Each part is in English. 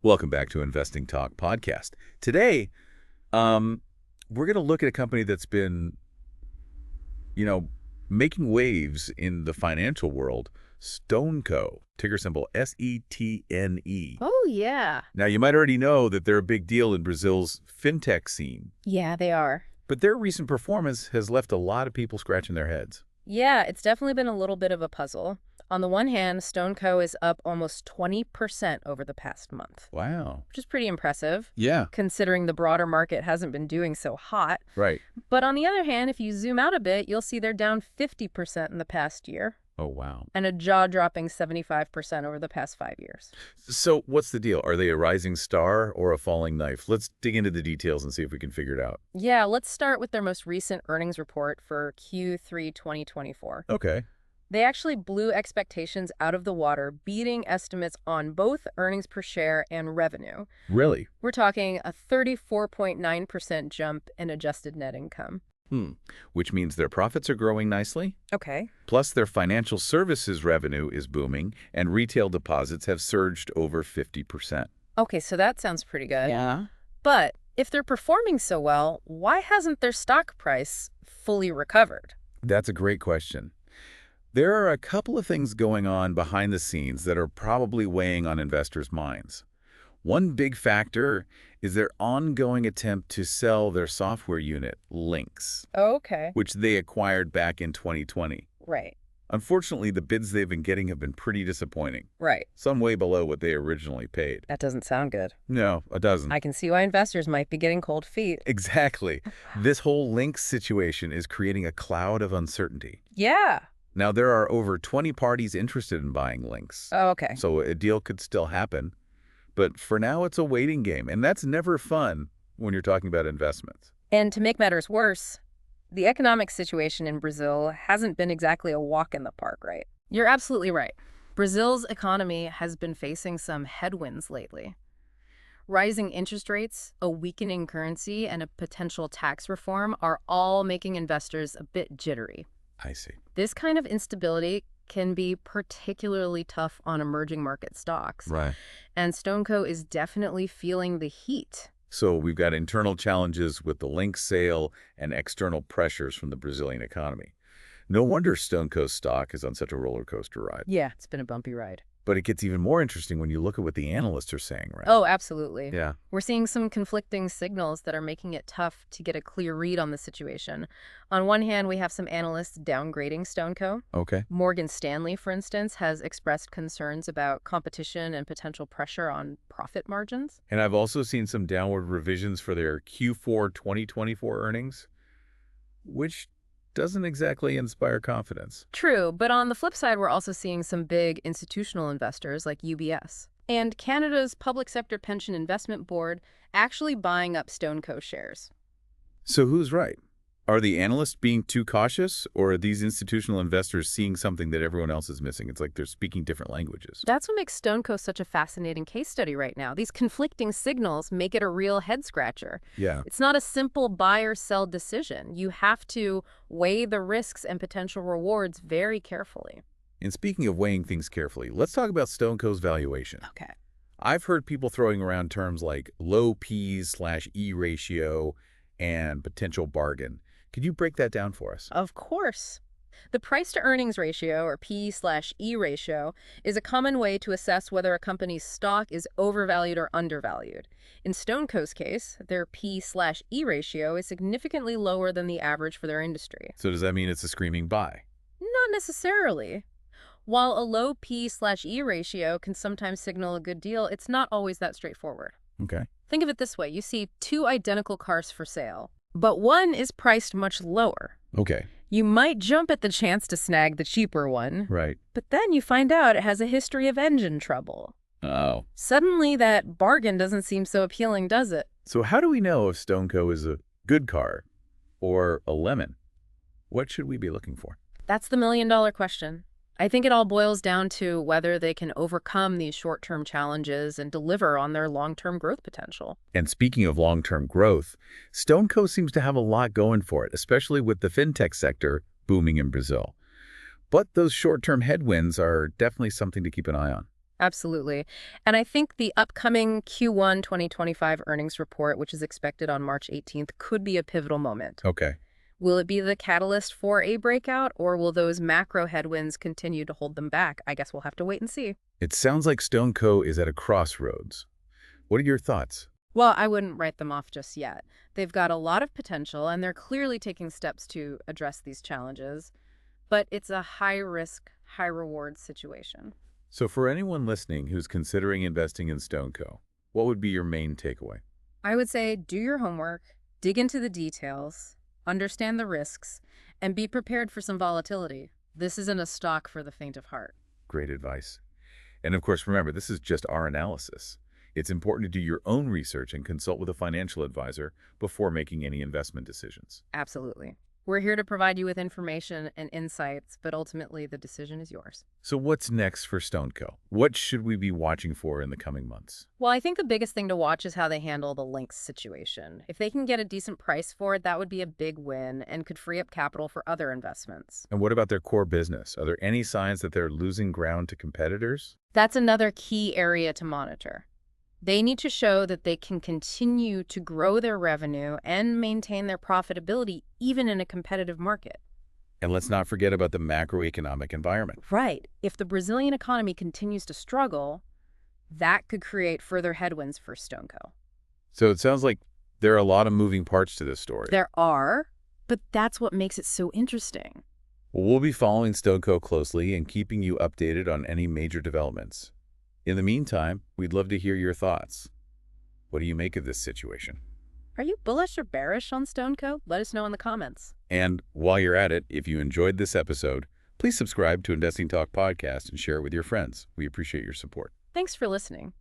Welcome back to Investing Talk podcast. Today, we're going to look at a company that's been, making waves in the financial world, StoneCo, ticker symbol SETNE. Oh, yeah. Now, you might already know that they're a big deal in Brazil's fintech scene, Yeah, they are. but their recent performance has left a lot of people scratching their heads. Yeah, it's definitely been a little bit of a puzzle. On the one hand, StoneCo is up almost 20% over the past month, Wow. which is pretty impressive, Yeah, considering the broader market hasn't been doing so hot. right. But on the other hand, if you zoom out a bit, you'll see they're down 50% in the past year Oh, wow. and a jaw-dropping 75% over the past 5 years. So what's the deal? Are they a rising star or a falling knife? Let's dig into the details and see if we can figure it out. Yeah, let's start with their most recent earnings report for Q3 2024. Okay. They actually blew expectations out of the water, beating estimates on both earnings per share and revenue. Really? We're talking a 34.9% jump in adjusted net income. Which means their profits are growing nicely, Okay. plus their financial services revenue is booming, and retail deposits have surged over 50%. Okay, so that sounds pretty good. Yeah. But if they're performing so well, why hasn't their stock price fully recovered? That's a great question. There are a couple of things going on behind the scenes that are probably weighing on investors' minds. One big factor is their ongoing attempt to sell their software unit, Linx, Okay. which they acquired back in 2020. Right. Unfortunately, the bids they've been getting have been pretty disappointing, Right. some way below what they originally paid. That doesn't sound good. No, a dozen. I can see why investors might be getting cold feet. Exactly. This whole Linx situation is creating a cloud of uncertainty. Yeah. Now, there are over 20 parties interested in buying Linx, Oh, okay. so a deal could still happen. But for now, it's a waiting game, and that's never fun when you're talking about investments. And to make matters worse, the economic situation in Brazil hasn't been exactly a walk in the park, right? You're absolutely right. Brazil's economy has been facing some headwinds lately. Rising interest rates, a weakening currency, and a potential tax reform are all making investors a bit jittery. I see. This kind of instability can be particularly tough on emerging market stocks. Right. And StoneCo is definitely feeling the heat. So we've got internal challenges with the Linx sale and external pressures from the Brazilian economy. No wonder StoneCo's stock is on such a roller coaster ride. Yeah, it's been a bumpy ride. But it gets even more interesting when you look at what the analysts are saying, right? Oh, absolutely. Yeah. We're seeing some conflicting signals that are making it tough to get a clear read on the situation. On one hand, we have some analysts downgrading StoneCo. Okay. Morgan Stanley, for instance, has expressed concerns about competition and potential pressure on profit margins. And I've also seen some downward revisions for their Q4 2024 earnings, which doesn't exactly inspire confidence. True, but on the flip side, we're also seeing some big institutional investors like UBS. And Canada's Public Sector Pension Investment Board actually buying up StoneCo shares. So who's right? Are the analysts being too cautious, or are these institutional investors seeing something that everyone else is missing? It's like they're speaking different languages. That's what makes StoneCo such a fascinating case study right now. These conflicting signals make it a real head-scratcher. Yeah. It's not a simple buy or sell decision. You have to weigh the risks and potential rewards very carefully. And speaking of weighing things carefully, let's talk about StoneCo's valuation. Okay. I've heard people throwing around terms like low P/E ratio and potential bargain. Could you break that down for us? Of course. The price-to-earnings ratio, or P/E ratio, is a common way to assess whether a company's stock is overvalued or undervalued. In StoneCo's case, their P/E ratio is significantly lower than the average for their industry. So does that mean it's a screaming buy? Not necessarily. While a low P/E ratio can sometimes signal a good deal, it's not always that straightforward. Okay. Think of it this way. You see two identical cars for sale, but one is priced much lower. Okay. You might jump at the chance to snag the cheaper one, Right. but then you find out it has a history of engine trouble. Oh. Suddenly, that bargain doesn't seem so appealing, does it? So how do we know if StoneCo is a good car or a lemon? What should we be looking for? That's the million-dollar question. I think it all boils down to whether they can overcome these short-term challenges and deliver on their long-term growth potential. And speaking of long-term growth, StoneCo seems to have a lot going for it, especially with the fintech sector booming in Brazil. But those short-term headwinds are definitely something to keep an eye on. Absolutely. And I think the upcoming Q1 2025 earnings report, which is expected on March 18th, could be a pivotal moment. Okay. Will it be the catalyst for a breakout, or will those macro headwinds continue to hold them back? I guess we'll have to wait and see. It sounds like StoneCo is at a crossroads. What are your thoughts? Well, I wouldn't write them off just yet. They've got a lot of potential, and they're clearly taking steps to address these challenges. But it's a high-risk, high-reward situation. So for anyone listening who's considering investing in StoneCo, what would be your main takeaway? I would say do your homework, dig into the details, understand the risks, and be prepared for some volatility. This isn't a stock for the faint of heart. Great advice. And of course, remember, this is just our analysis. It's important to do your own research and consult with a financial advisor before making any investment decisions. Absolutely. We're here to provide you with information and insights, but ultimately the decision is yours. So what's next for StoneCo? What should we be watching for in the coming months? Well, I think the biggest thing to watch is how they handle the Linx situation. If they can get a decent price for it, that would be a big win and could free up capital for other investments. And what about their core business? Are there any signs that they're losing ground to competitors? That's another key area to monitor. They need to show that they can continue to grow their revenue and maintain their profitability even in a competitive market. And let's not forget about the macroeconomic environment. Right. If the Brazilian economy continues to struggle, that could create further headwinds for StoneCo. So it sounds like there are a lot of moving parts to this story. There are, but that's what makes it so interesting. Well, we'll be following StoneCo closely and keeping you updated on any major developments. In the meantime, we'd love to hear your thoughts. What do you make of this situation? Are you bullish or bearish on StoneCo? Let us know in the comments. And while you're at it, if you enjoyed this episode, please subscribe to Investing Talk Podcast and share it with your friends. We appreciate your support. Thanks for listening.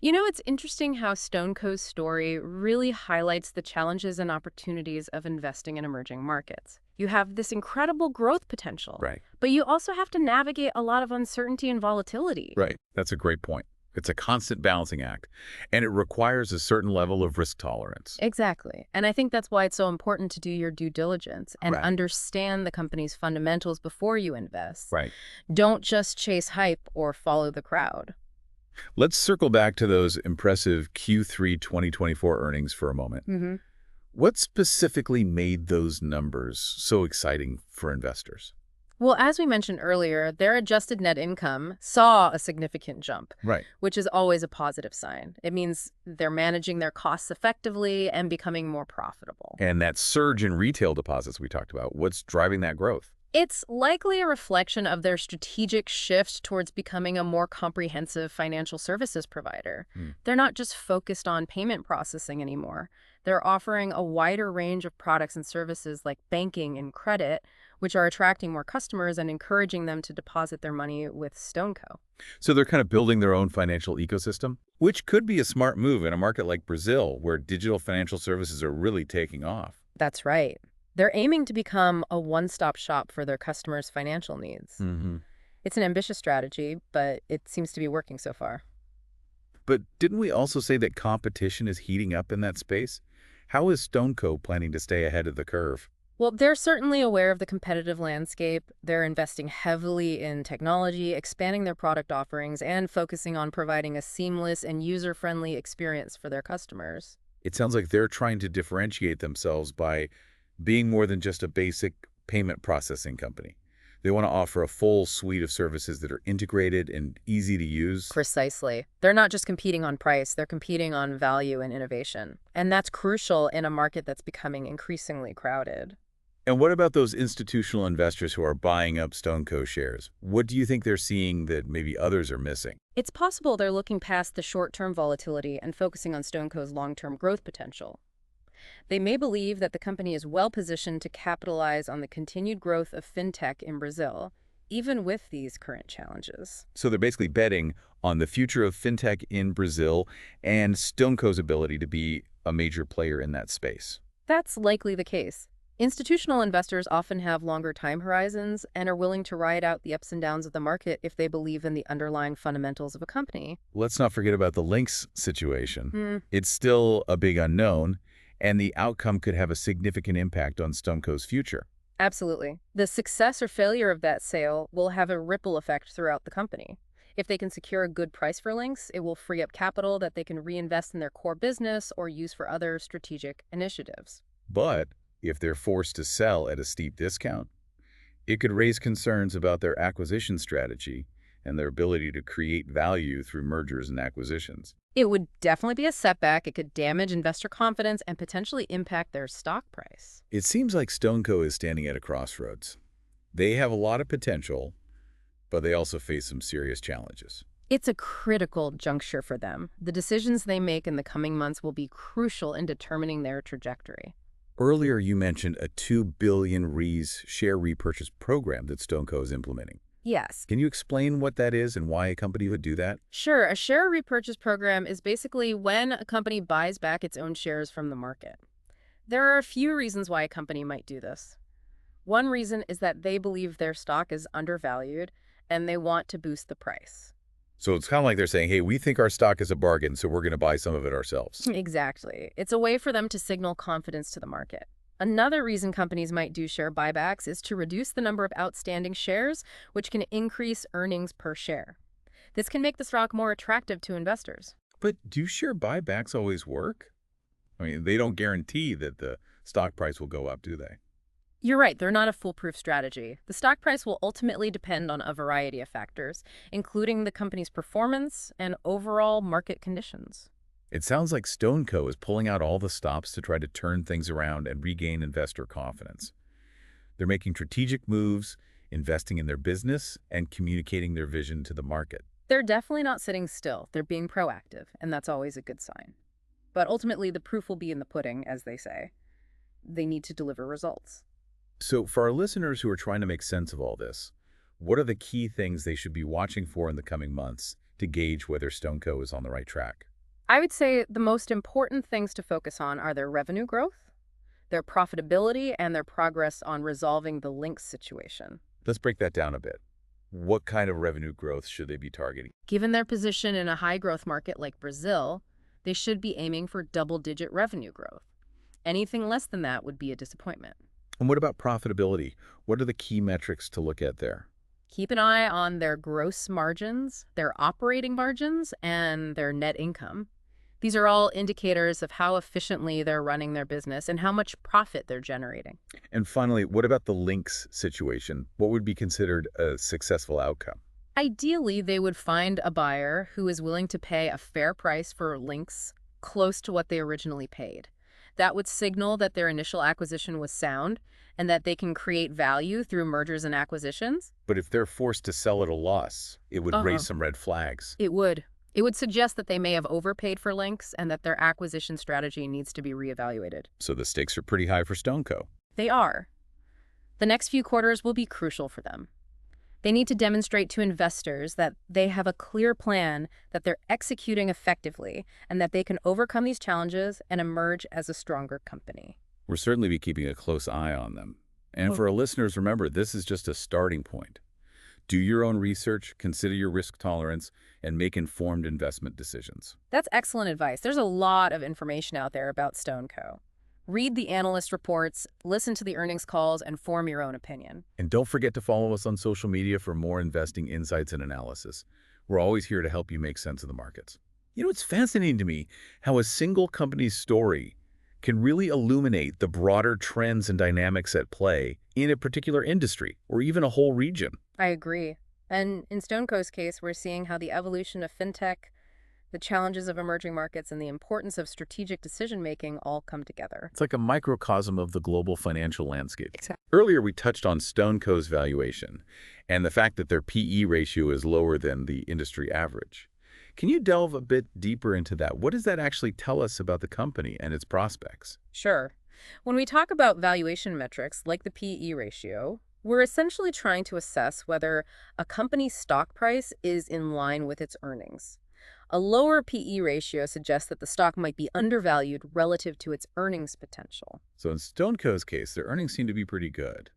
You know, it's interesting how StoneCo's story really highlights the challenges and opportunities of investing in emerging markets. You have this incredible growth potential, Right. but you also have to navigate a lot of uncertainty and volatility. Right. That's a great point. It's a constant balancing act, and it requires a certain level of risk tolerance. Exactly. And I think that's why it's so important to do your due diligence and Right. understand the company's fundamentals before you invest. Right. Don't just chase hype or follow the crowd. Let's circle back to those impressive Q3 2024 earnings for a moment. Mm-hmm. What specifically made those numbers so exciting for investors? Well, as we mentioned earlier, their adjusted net income saw a significant jump, Right. which is always a positive sign. It means they're managing their costs effectively and becoming more profitable. And that surge in retail deposits we talked about, what's driving that growth? It's likely a reflection of their strategic shift towards becoming a more comprehensive financial services provider. They're not just focused on payment processing anymore. They're offering a wider range of products and services like banking and credit, which are attracting more customers and encouraging them to deposit their money with StoneCo. So they're kind of building their own financial ecosystem, which could be a smart move in a market like Brazil, where digital financial services are really taking off. That's right. They're aiming to become a one-stop shop for their customers' financial needs. Mm-hmm. It's an ambitious strategy, but it seems to be working so far. But didn't we also say that competition is heating up in that space? How is StoneCo planning to stay ahead of the curve? Well, they're certainly aware of the competitive landscape. They're investing heavily in technology, expanding their product offerings, and focusing on providing a seamless and user-friendly experience for their customers. It sounds like they're trying to differentiate themselves by being more than just a basic payment processing company. They want to offer a full suite of services that are integrated and easy to use. Precisely. They're not just competing on price, they're competing on value and innovation. And that's crucial in a market that's becoming increasingly crowded. And what about those institutional investors who are buying up StoneCo shares? What do you think they're seeing that maybe others are missing? It's possible they're looking past the short-term volatility and focusing on StoneCo's long-term growth potential. They may believe that the company is well-positioned to capitalize on the continued growth of fintech in Brazil, even with these current challenges. So they're basically betting on the future of fintech in Brazil and StoneCo's ability to be a major player in that space. That's likely the case. Institutional investors often have longer time horizons and are willing to ride out the ups and downs of the market if they believe in the underlying fundamentals of a company. Let's not forget about the Linx situation. It's still a big unknown, and the outcome could have a significant impact on StoneCo's future. Absolutely. The success or failure of that sale will have a ripple effect throughout the company. If they can secure a good price for Linx, it will free up capital that they can reinvest in their core business or use for other strategic initiatives. But if they're forced to sell at a steep discount, it could raise concerns about their acquisition strategy and their ability to create value through mergers and acquisitions. It would definitely be a setback. It could damage investor confidence and potentially impact their stock price. It seems like StoneCo is standing at a crossroads. They have a lot of potential, but they also face some serious challenges. It's a critical juncture for them. The decisions they make in the coming months will be crucial in determining their trajectory. Earlier, you mentioned a $2 billion share repurchase program that StoneCo is implementing. Yes. Can you explain what that is and why a company would do that? Sure, a share repurchase program is basically when a company buys back its own shares from the market. There are a few reasons why a company might do this. One reason is that they believe their stock is undervalued and they want to boost the price. So it's kind of like they're saying, hey, we think our stock is a bargain, so we're going to buy some of it ourselves. Exactly. It's a way for them to signal confidence to the market. Another reason companies might do share buybacks is to reduce the number of outstanding shares, which can increase earnings per share. This can make the stock more attractive to investors. But do share buybacks always work? I mean, they don't guarantee that the stock price will go up, do they? You're right, they're not a foolproof strategy. The stock price will ultimately depend on a variety of factors, including the company's performance and overall market conditions. It sounds like StoneCo is pulling out all the stops to try to turn things around and regain investor confidence. They're making strategic moves, investing in their business, and communicating their vision to the market. They're definitely not sitting still. They're being proactive, and that's always a good sign. But ultimately, the proof will be in the pudding, as they say. They need to deliver results. So for our listeners who are trying to make sense of all this, what are the key things they should be watching for in the coming months to gauge whether StoneCo is on the right track? I would say the most important things to focus on are their revenue growth, their profitability, and their progress on resolving the Linx situation. Let's break that down a bit. What kind of revenue growth should they be targeting? Given their position in a high-growth market like Brazil, they should be aiming for double-digit revenue growth. Anything less than that would be a disappointment. And what about profitability? What are the key metrics to look at there? Keep an eye on their gross margins, their operating margins, and their net income. These are all indicators of how efficiently they're running their business and how much profit they're generating. And finally, what about the Linx situation? What would be considered a successful outcome? Ideally, they would find a buyer who is willing to pay a fair price for Linx close to what they originally paid. That would signal that their initial acquisition was sound and that they can create value through mergers and acquisitions. But if they're forced to sell at a loss, it would raise some red flags. It would. It would suggest that they may have overpaid for Linx and that their acquisition strategy needs to be reevaluated. So the stakes are pretty high for StoneCo. They are. The next few quarters will be crucial for them. They need to demonstrate to investors that they have a clear plan, that they're executing effectively, and that they can overcome these challenges and emerge as a stronger company. We'll certainly be keeping a close eye on them. And for our listeners, remember, this is just a starting point. Do your own research, consider your risk tolerance, and make informed investment decisions. That's excellent advice. There's a lot of information out there about StoneCo. Read the analyst reports, listen to the earnings calls, and form your own opinion. And don't forget to follow us on social media for more investing insights and analysis. We're always here to help you make sense of the markets. You know, it's fascinating to me how a single company's story can really illuminate the broader trends and dynamics at play in a particular industry or even a whole region. I agree. And in StoneCo's case, we're seeing how the evolution of fintech, the challenges of emerging markets, and the importance of strategic decision-making all come together. It's like a microcosm of the global financial landscape. Exactly. Earlier, we touched on StoneCo's valuation and the fact that their PE ratio is lower than the industry average. Can you delve a bit deeper into that? What does that actually tell us about the company and its prospects? Sure. When we talk about valuation metrics like the PE ratio, we're essentially trying to assess whether a company's stock price is in line with its earnings. A lower PE ratio suggests that the stock might be undervalued relative to its earnings potential. So in StoneCo's case, their earnings seem to be pretty good,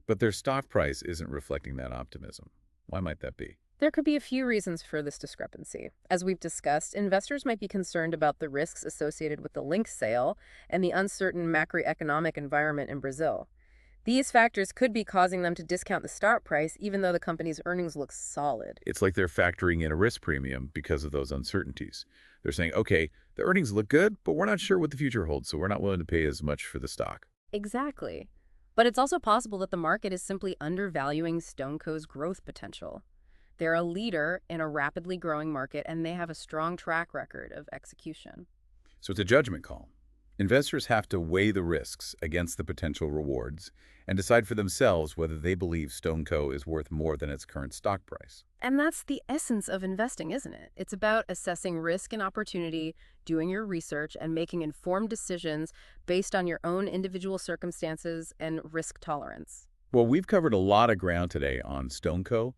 but their stock price isn't reflecting that optimism. Why might that be? There could be a few reasons for this discrepancy. As we've discussed, investors might be concerned about the risks associated with the Linx sale and the uncertain macroeconomic environment in Brazil. These factors could be causing them to discount the stock price even though the company's earnings look solid. It's like they're factoring in a risk premium because of those uncertainties. They're saying, okay, the earnings look good, but we're not sure what the future holds, so we're not willing to pay as much for the stock. Exactly. But it's also possible that the market is simply undervaluing StoneCo's growth potential. They're a leader in a rapidly growing market, and they have a strong track record of execution. So it's a judgment call. Investors have to weigh the risks against the potential rewards and decide for themselves whether they believe StoneCo is worth more than its current stock price. And that's the essence of investing, isn't it? It's about assessing risk and opportunity, doing your research, and making informed decisions based on your own individual circumstances and risk tolerance. Well, we've covered a lot of ground today on StoneCo,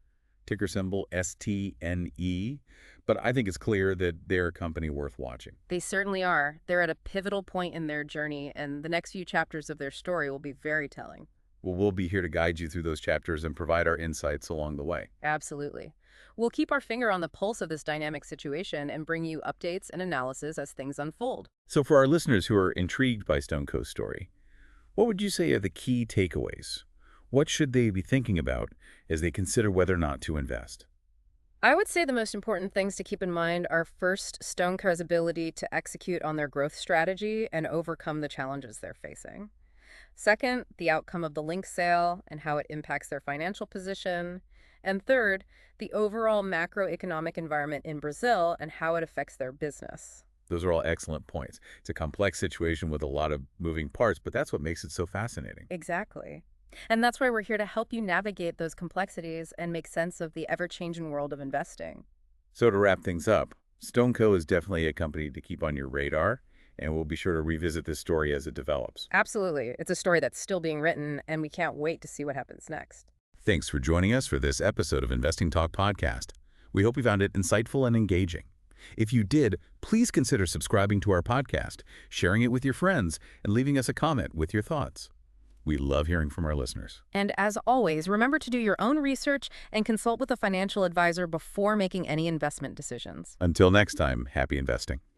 ticker symbol STNE, but I think it's clear that they're a company worth watching. They certainly are. They're at a pivotal point in their journey, and the next few chapters of their story will be very telling. Well, we'll be here to guide you through those chapters and provide our insights along the way. Absolutely. We'll keep our finger on the pulse of this dynamic situation and bring you updates and analysis as things unfold. So for our listeners who are intrigued by StoneCo's story, what would you say are the key takeaways? What should they be thinking about as they consider whether or not to invest? I would say the most important things to keep in mind are first, StoneCo's ability to execute on their growth strategy and overcome the challenges they're facing. Second, the outcome of the Linx sale and how it impacts their financial position. And third, the overall macroeconomic environment in Brazil and how it affects their business. Those are all excellent points. It's a complex situation with a lot of moving parts, but that's what makes it so fascinating. Exactly. And that's why we're here to help you navigate those complexities and make sense of the ever-changing world of investing. So to wrap things up, StoneCo is definitely a company to keep on your radar, and we'll be sure to revisit this story as it develops. Absolutely. It's a story that's still being written, and we can't wait to see what happens next. Thanks for joining us for this episode of Investing Talk Podcast. We hope you found it insightful and engaging. If you did, please consider subscribing to our podcast, sharing it with your friends, and leaving us a comment with your thoughts. We love hearing from our listeners. And as always, remember to do your own research and consult with a financial advisor before making any investment decisions. Until next time, happy investing.